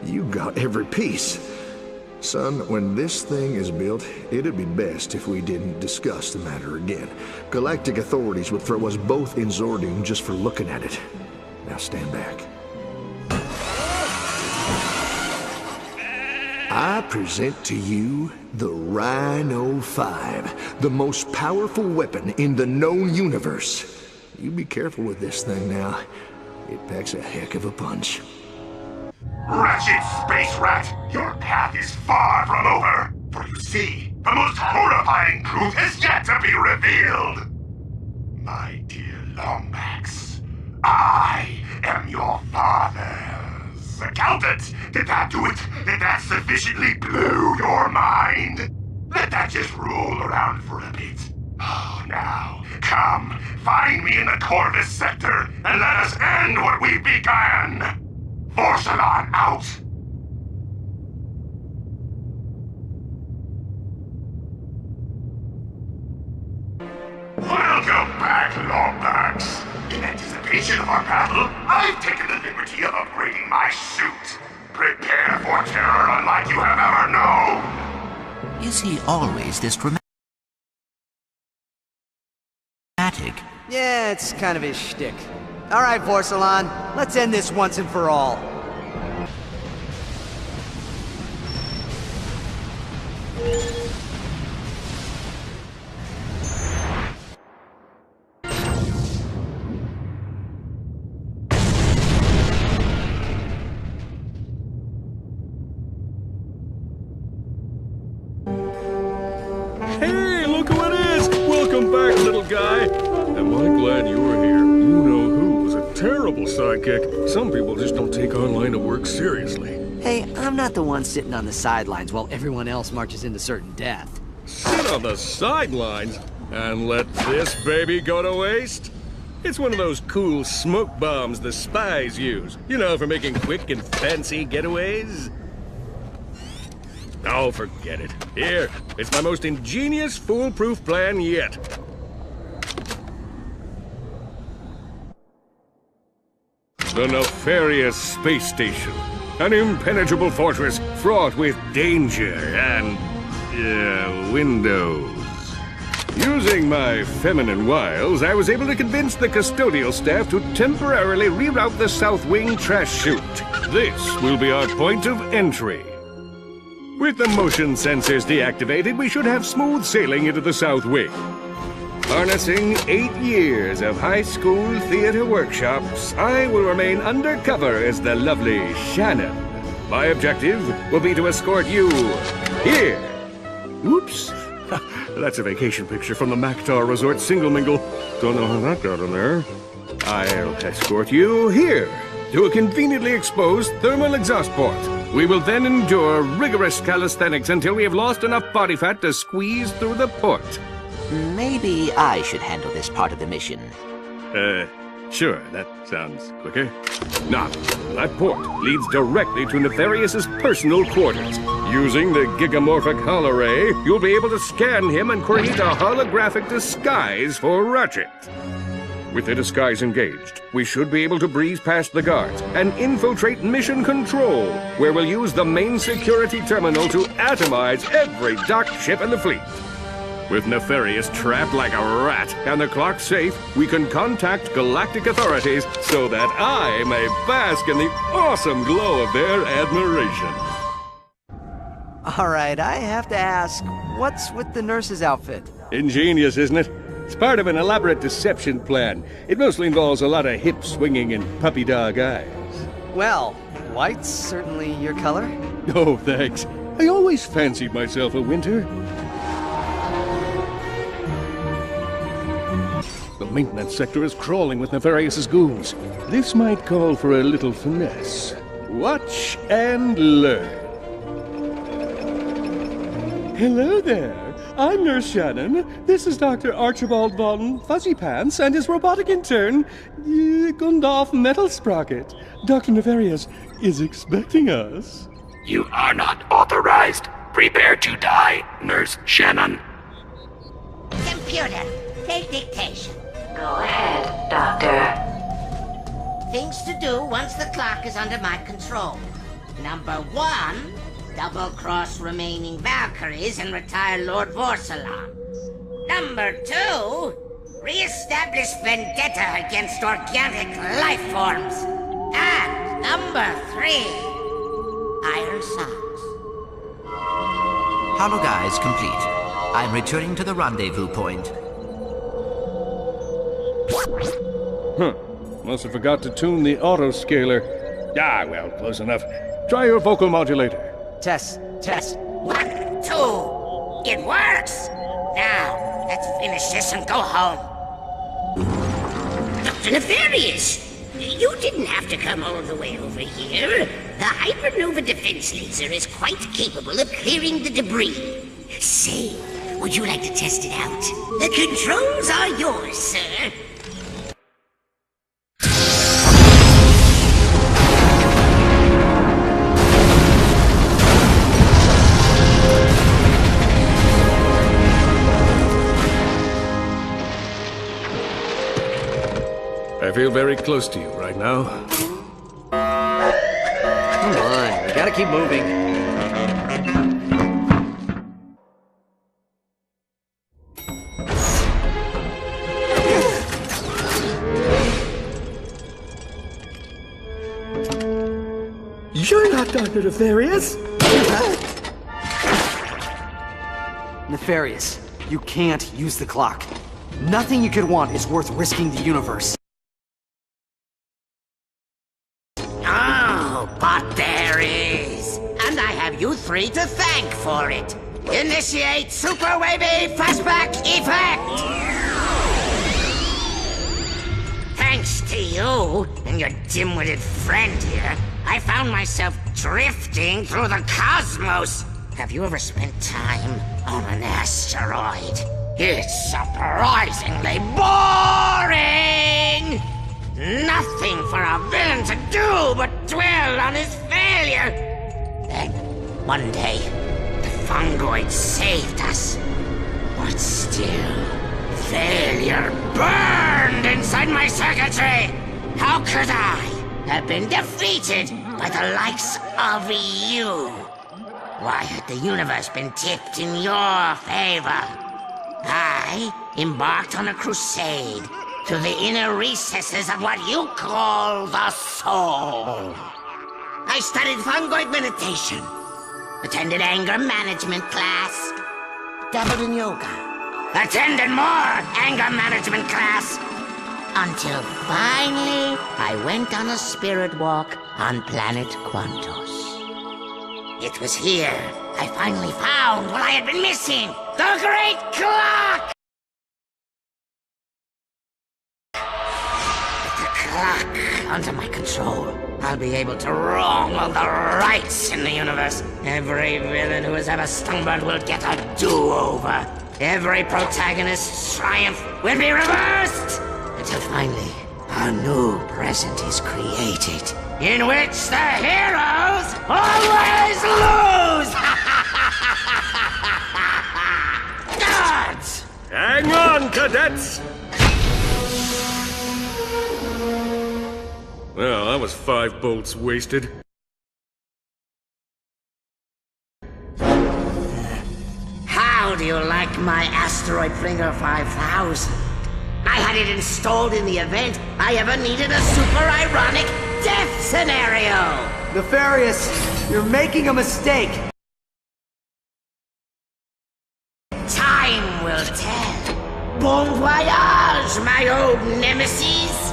You got every piece. Son, when this thing is built, it'd be best if we didn't discuss the matter again. Galactic authorities would throw us both in Zordoom just for looking at it. Now stand back. I present to you the Rhino 5, the most powerful weapon in the known universe. You be careful with this thing now. It packs a heck of a punch. Ratchet Space Rat, your path is far from over. For you see, the most horrifying truth is yet to be revealed. My dear Lombax, I am your father's accountant. Did that do it? Did that sufficiently blow your mind? Let that just roll around for a bit. Oh, now, come, find me in the Corvus sector, and let us end what we began. Vorsalon out! Welcome back, Lombax. In anticipation of our battle, I've taken the liberty of upgrading my suit. Prepare for terror unlike you have ever known. Is he always this dramatic? Yeah, it's kind of his shtick. All right, Vorsalon, let's end this once and for all. Hey, look who it is! Welcome back, little guy. Am I glad you're here? You know who was a terrible sidekick. Some people just don't take our line of work seriously. Hey, I'm not the one sitting on the sidelines while everyone else marches into certain death. Sit on the sidelines and let this baby go to waste? It's one of those cool smoke bombs the spies use. You know, for making quick and fancy getaways. Oh, forget it. Here, it's my most ingenious, foolproof plan yet. The nefarious space station. An impenetrable fortress fraught with danger and, windows. Using my feminine wiles, I was able to convince the custodial staff to temporarily reroute the South Wing trash chute. This will be our point of entry. With the motion sensors deactivated, we should have smooth sailing into the South Wing. Harnessing 8 years of high school theater workshops, I will remain undercover as the lovely Shannon. My objective will be to escort you here. Oops. That's a vacation picture from the Mactar Resort Single Mingle. Don't know how that got in there. I'll escort you here to a conveniently exposed thermal exhaust port. We will then endure rigorous calisthenics until we have lost enough body fat to squeeze through the port. Maybe I should handle this part of the mission. Sure, that sounds quicker. Now, that port leads directly to Nefarious's personal quarters. Using the gigamorphic holoray, you'll be able to scan him and create a holographic disguise for Ratchet. With the disguise engaged, we should be able to breeze past the guards and infiltrate Mission Control, where we'll use the main security terminal to atomize every docked ship in the fleet. With Nefarious trapped like a rat and the clock safe, we can contact galactic authorities so that I may bask in the awesome glow of their admiration. All right, I have to ask, what's with the nurse's outfit? Ingenious, isn't it? It's part of an elaborate deception plan. It mostly involves a lot of hip swinging and puppy dog eyes. Well, white's certainly your color. Oh, thanks. I always fancied myself a winter. The maintenance sector is crawling with Nefarious's goons. This might call for a little finesse. Watch and learn. Hello there. I'm Nurse Shannon. This is Dr. Archibald von Fuzzy Pants and his robotic intern, Gundolf Metal Sprocket. Dr. Nefarious is expecting us. You are not authorized. Prepare to die, Nurse Shannon. Computer, take dictation. Go ahead, Doctor. Things to do once the clock is under my control. Number 1, double-cross remaining Valkyries and retire Lord Vorsalon. Number 2, re-establish vendetta against organic life forms. And number 3, Iron Socks. Hollow guys complete. I'm returning to the rendezvous point. Must have forgot to tune the auto-scaler. Ah, well, close enough. Try your vocal modulator. Test. 1, 2. It works! Now, let's finish this and go home. Dr. Nefarious, you didn't have to come all the way over here. The hypernova defense laser is quite capable of clearing the debris. Say, would you like to test it out? The controls are yours, sir. I feel very close to you right now. Come on, we gotta keep moving. You're not Dr. Nefarious! Nefarious, you can't use the clock. Nothing you could want is worth risking the universe. Oh, but there is. And I have you 3 to thank for it. Initiate Super Wavy Flashback Effect! Thanks to you and your dim-witted friend here, I found myself drifting through the cosmos. Have you ever spent time on an asteroid? It's surprisingly boring! Nothing for a villain to do but dwell on his failure. Then, one day, the fungoid saved us. But still, failure burned inside my circuitry. How could I have been defeated by the likes of you? Why had the universe been tipped in your favor? I embarked on a crusade to the inner recesses of what you call the soul. I studied fungoid meditation, attended anger management class, dabbled in yoga, attended more anger management class, until finally I went on a spirit walk on planet Quantos. It was here I finally found what I had been missing, the Great Clock! Clock under my control, I'll be able to wrong all the rights in the universe. Every villain who has ever stumbled will get a do-over. Every protagonist's triumph will be reversed, until finally a new present is created, in which the heroes always lose! Guards! Hang on, cadets! Well, that was 5 bolts wasted. How do you like my Asteroid Flinger 5000? I had it installed in the event I ever needed a super ironic death scenario! Nefarious, you're making a mistake. Time will tell. Bon voyage, my old nemesis!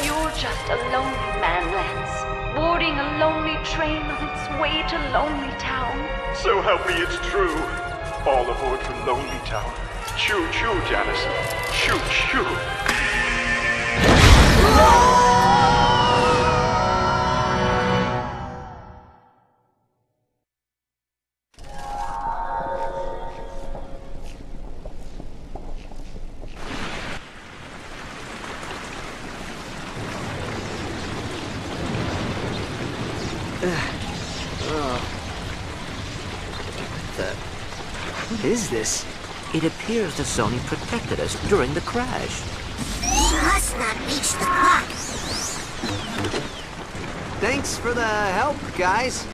You're just a lonely man, Lance, boarding a lonely train on its way to Lonely Town. So help me, it's true. All aboard for Lonely Town. Choo-choo, Janice. Choo-choo. What is this? It appears that Sony protected us during the crash. He must not reach the clock. Thanks for the help, guys.